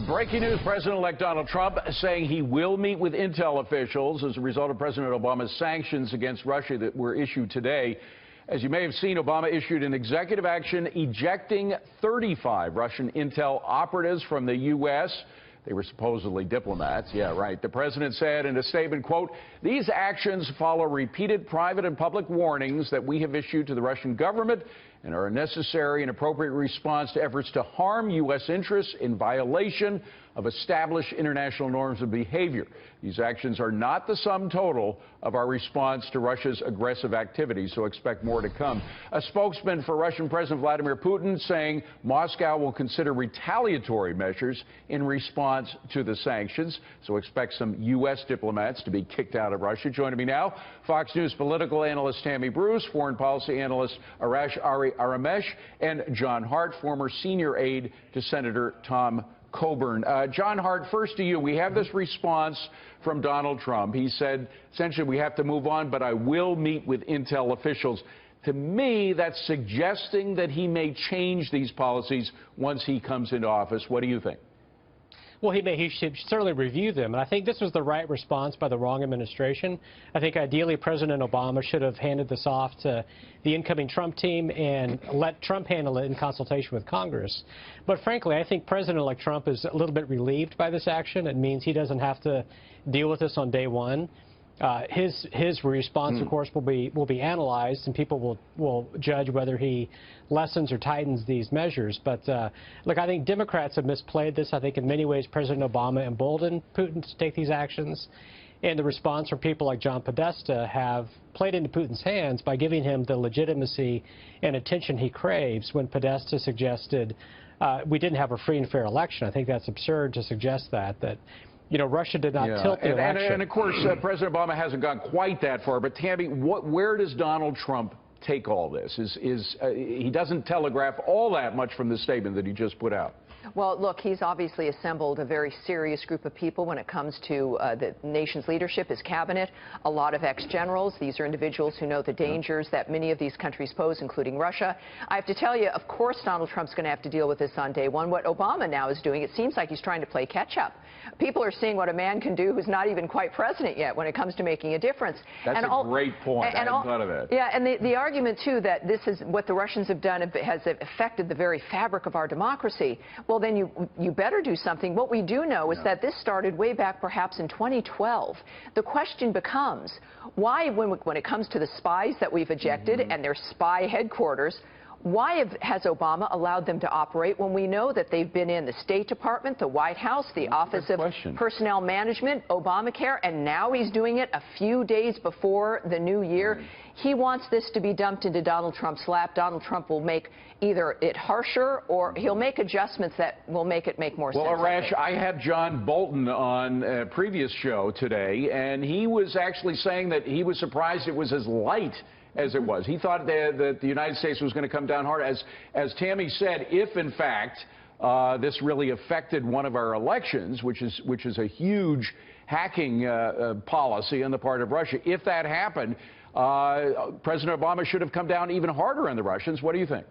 Breaking news, President-elect Donald Trump saying he will meet with intel officials as a result of President Obama's sanctions against Russia that were issued today. As you may have seen, Obama issued an executive action ejecting 35 Russian intel operatives from the U.S. They were supposedly diplomats. Yeah, right. The president said in a statement, quote, "These actions follow repeated private and public warnings that we have issued to the Russian government and are a necessary and appropriate response to efforts to harm U.S. interests in violation of established international norms of behavior. These actions are not the sum total of our response to Russia's aggressive activities, so expect more to come." A spokesman for Russian President Vladimir Putin saying Moscow will consider retaliatory measures in response to the sanctions, so expect some U.S. diplomats to be kicked out of Russia. Joining me now, Fox News political analyst Tammy, foreign policy analyst Aramesh, and John Hart, former senior aide to Senator Tom Coburn. John Hart, first to you. We have this response from Donald Trump. He said, essentially, we have to move on, but I will meet with intel officials. To me, that's suggesting that he may change these policies once he comes into office. What do you think? Well, he should certainly review them. And I think this was the right response by the wrong administration. I think ideally President Obama should have handed this off to the incoming Trump team and let Trump handle it in consultation with Congress. But frankly, I think President-elect Trump is a little bit relieved by this action. It means he doesn't have to deal with this on day one. His response, of course, will be analyzed, and people will judge whether he lessens or tightens these measures. But look, I think Democrats have misplayed this. I think in many ways President Obama emboldened Putin to take these actions, and the response from people like John Podesta have played into Putin's hands by giving him the legitimacy and attention he craves. When Podesta suggested we didn't have a free and fair election, I think that's absurd to suggest that you know, Russia did not tilt the election. And of course, President Obama hasn't gone quite that far. But Tammy, where does Donald Trump take all this? He doesn't telegraph all that much from the statement that he just put out. Well, look, he's obviously assembled a very serious group of people when it comes to the nation's leadership, his cabinet, a lot of ex-generals. These are individuals who know the dangers that many of these countries pose, including Russia. I have to tell you, of course, Donald Trump's going to have to deal with this on day one. What Obama now is doing, it seems like he's trying to play catch-up. People are seeing what a man can do who's not even quite president yet when it comes to making a difference. That's a great point. I hadn't thought of it. Yeah, and the argument, too, that this is what the Russians have done has affected the very fabric of our democracy. Well, then you better do something. What we do know is that this started way back perhaps in 2012. The question becomes, why, when it comes to the spies that we've ejected and their spy headquarters, why has Obama allowed them to operate when we know that they've been in the State Department, the White House, the Office of Personnel Management, Obamacare, and now he's doing it a few days before the new year? He wants this to be dumped into Donald Trump's lap. Donald Trump will make either it harsher or he'll make adjustments that will make it make more sense. Well, Arash, I had John Bolton on a previous show today, and he was actually saying that he was surprised it was as light as it was. He thought that the United States was going to come down hard. As Tammy said, if in fact this really affected one of our elections, which is a huge hacking policy on the part of Russia, if that happened, President Obama should have come down even harder on the Russians. What do you think?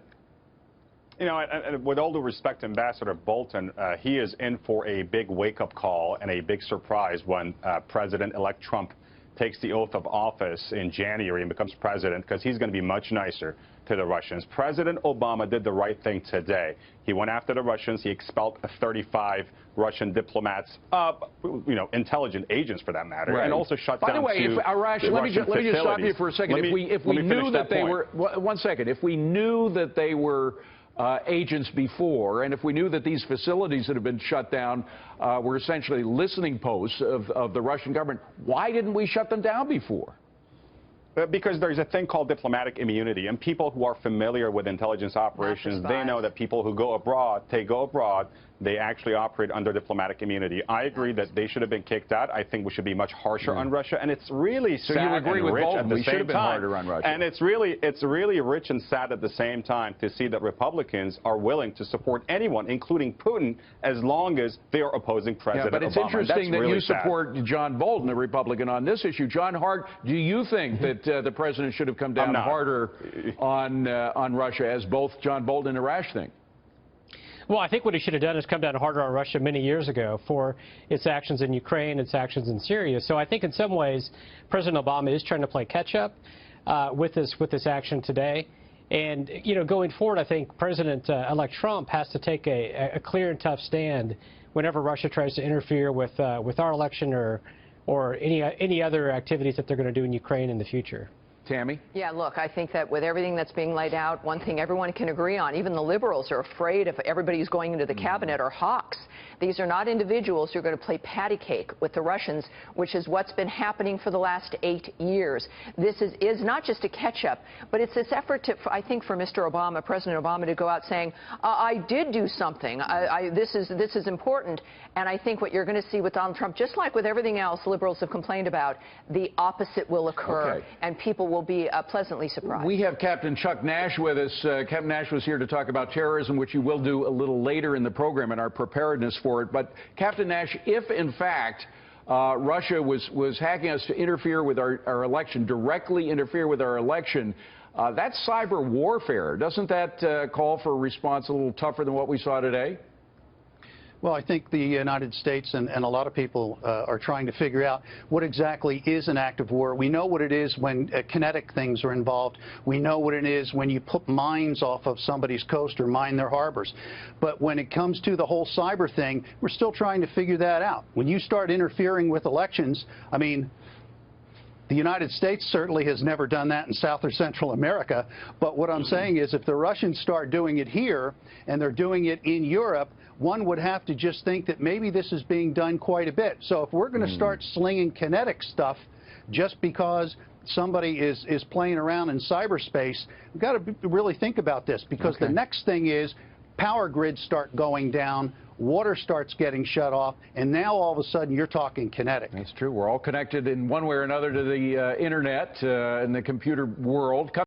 You know, with all due respect, Ambassador Bolton, he is in for a big wake-up call and a big surprise when President-elect Trump takes the oath of office in January and becomes president, because he's going to be much nicer to the Russians. President Obama did the right thing today. He went after the Russians. He expelled 35 Russian diplomats, you know, intelligent agents for that matter, and also shut down. By the way, Arash, let me just stop you for a second. If we knew that they were, one second, if we knew that they were agents before, and if we knew that these facilities that have been shut down were essentially listening posts of the Russian government, why didn't we shut them down before? Because there's a thing called diplomatic immunity, and people who are familiar with intelligence operations, they know that people who go abroad, they actually operate under diplomatic immunity. I agree that they should have been kicked out. I think we should be much harsher on Russia, and it's really sad and rich at the same time. And it's really rich and sad at the same time to see that Republicans are willing to support anyone, including Putin, as long as they are opposing President Obama. But it's interesting that you support John Bolton, a Republican, on this issue. John Hart, do you think that the president should have come down harder on Russia, as both John Bolton and Arash think? Well, I think what he should have done is come down harder on Russia many years ago for its actions in Ukraine, its actions in Syria. So I think in some ways President Obama is trying to play catch-up with this action today. And, you know, going forward, I think President-elect Trump has to take a clear and tough stand whenever Russia tries to interfere with our election or any other activities that they're going to do in Ukraine in the future. Tammy? Yeah, look, I think that with everything that's being laid out, one thing everyone can agree on, even the liberals are afraid if everybody who's going into the cabinet are hawks. These are not individuals who are going to play patty cake with the Russians, which is what's been happening for the last 8 years. This is not just a catch-up, but it's this effort to, I think, for Mr. Obama, President Obama, to go out saying, I did do something. This is important. And I think what you're going to see with Donald Trump, just like with everything else liberals have complained about, the opposite will occur, okay, and people will be pleasantly surprised. We have Captain Chuck Nash with us. Captain Nash was here to talk about terrorism, which you will do a little later in the program and our preparedness for it. But Captain Nash, if in fact Russia was hacking us to interfere with our election, directly interfere with our election, that's cyber warfare. Doesn't that call for a response a little tougher than what we saw today? Well, I think the United States and a lot of people are trying to figure out what exactly is an act of war. We know what it is when kinetic things are involved. We know what it is when you put mines off of somebody's coast or mine their harbors. But when it comes to the whole cyber thing, we're still trying to figure that out. When you start interfering with elections, I mean, the United States certainly has never done that in South or Central America. But what I'm saying is if the Russians start doing it here and they're doing it in Europe, one would have to just think that maybe this is being done quite a bit. So if we're going to start slinging kinetic stuff just because somebody is playing around in cyberspace, we've got to really think about this, because the next thing is power grids start going down, water starts getting shut off, and now all of a sudden you're talking kinetic. That's true. We're all connected in one way or another to the internet and the computer world.